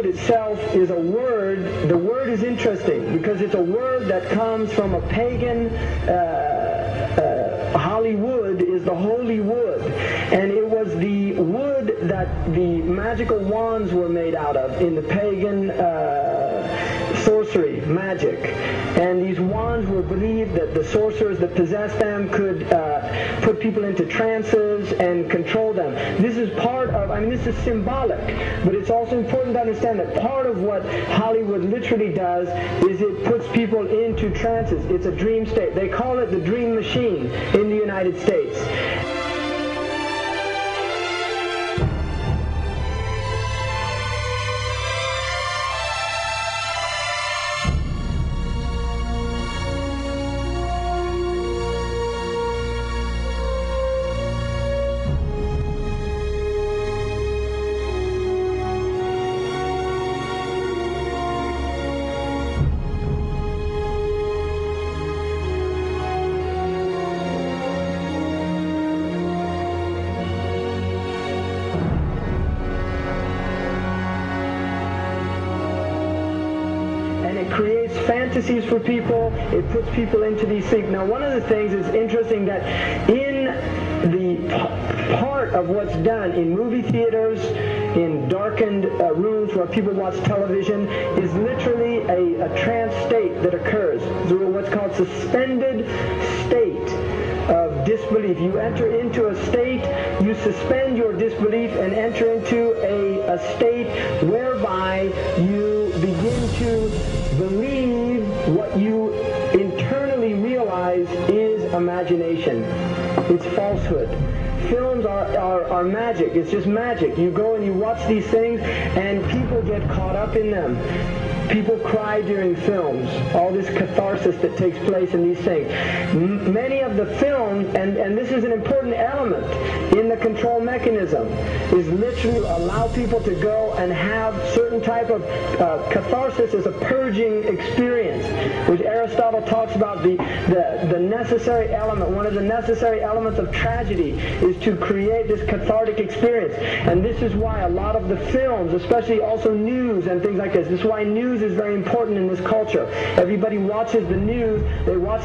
Hollywood itself is a word. The word is interesting because it's a word that comes from a pagan. Hollywood is the holy wood, and it was the wood that the magical wands were made out of in the pagan sorcery, magic. And these wands were believed that the sorcerers that possessed them could put people into trances and control them. This is part of, this is symbolic, but it's also important to understand that part of what Hollywood literally does is it puts people into trances. It's a dream state. They call it the dream machine in the United States. Fantasies for people, it puts people into these sleep. Now, one of the things is interesting that in the part of what's done in movie theaters, in darkened rooms where people watch television, is literally a trance state that occurs. So what's called suspended state of disbelief. You enter into a state, you suspend your disbelief and enter into a state whereby you begin to believe what you internally realize is imagination. It's falsehood. Films are magic. It's just magic. You go and you watch these things and people get caught up in them. People cry during films, all this catharsis that takes place in these things. Many of the films, and this is an important element in the control mechanism, is literally allow people to go and have certain type of catharsis as a purging experience, which Aristotle talks about the necessary element. One of the necessary elements of tragedy is to create this cathartic experience. And this is why a lot of the films, especially also news and things like this is why news is very important in this culture. Everybody watches the news,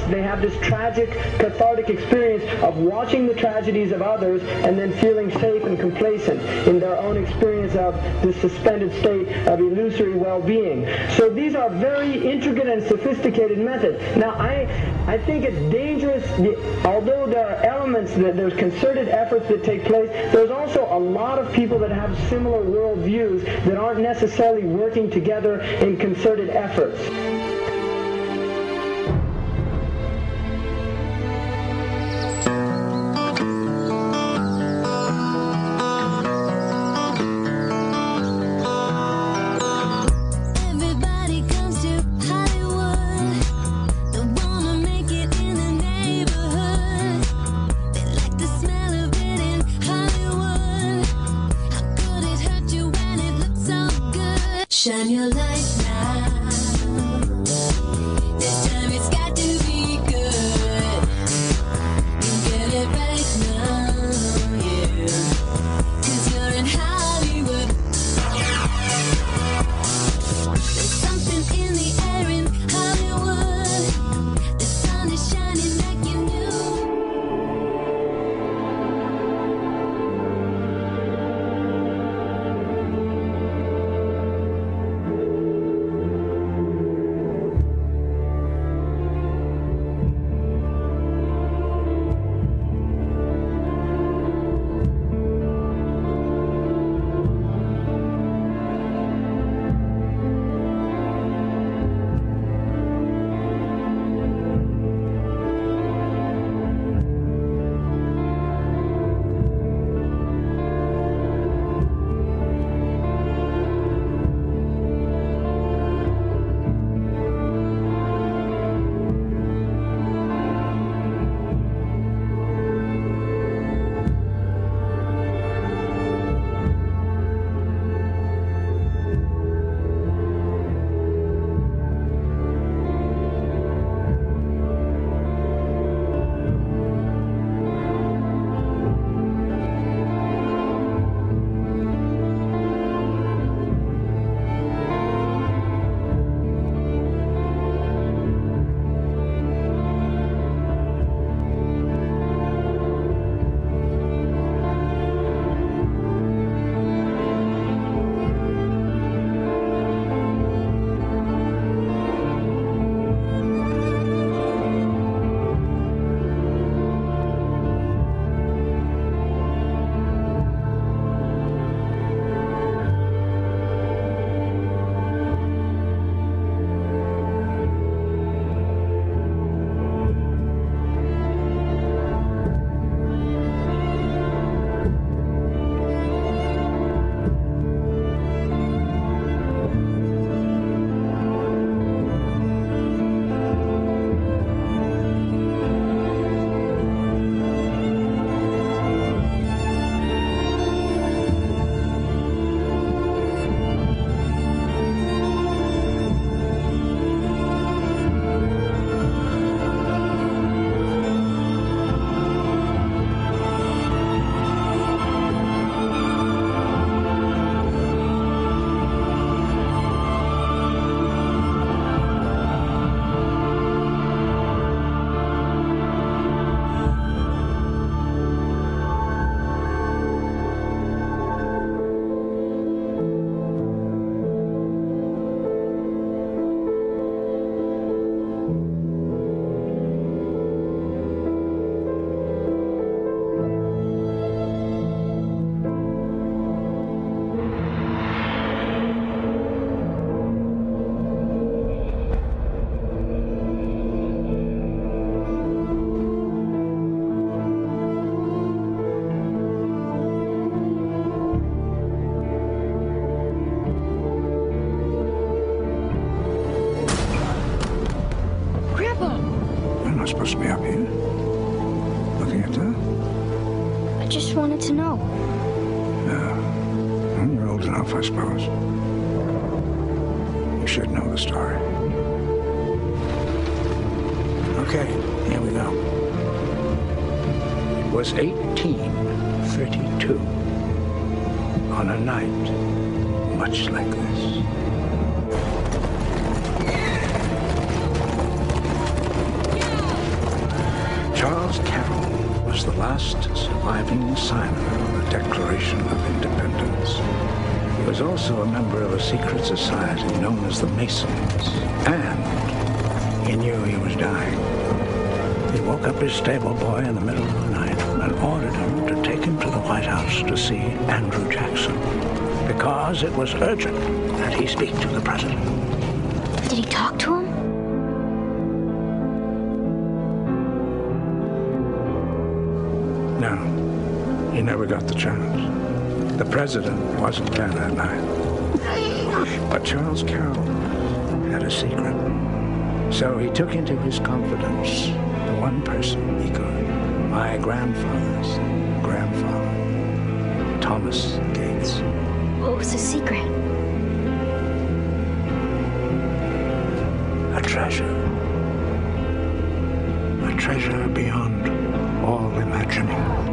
they have this tragic, cathartic experience of watching the tragedies of others and then feeling safe and complacent in their own experience of this suspended state of illusory well-being. So these are very intricate and sophisticated methods. Now, I think it's dangerous, although there are elements, that there's concerted efforts that take place, there's also a lot of people that have similar worldviews that aren't necessarily working together in concerted efforts. Shine your light now. This time it's got to be good. You get it right now, yeah. 'Cause you're in Hollywood. There's something in the air in Hollywood. The sun is shining like you knew. supposed to be up here? Looking at that? I just wanted to know. Yeah. Well, you're old enough, I suppose. You should know the story. Okay, here we go. It was 1832. On a night much like this. Charles Carroll was the last surviving signer of the Declaration of Independence. He was also a member of a secret society known as the Masons, and he knew he was dying. He woke up his stable boy in the middle of the night and ordered him to take him to the White House to see Andrew Jackson, because it was urgent that he speak to the president. Did he talk to him? No, he never got the chance. The president wasn't there that night. But Charles Carroll had a secret. So he took into his confidence the one person he could, my grandfather's grandfather, Thomas Gates. What was the secret? A treasure. A treasure beyond all imagining.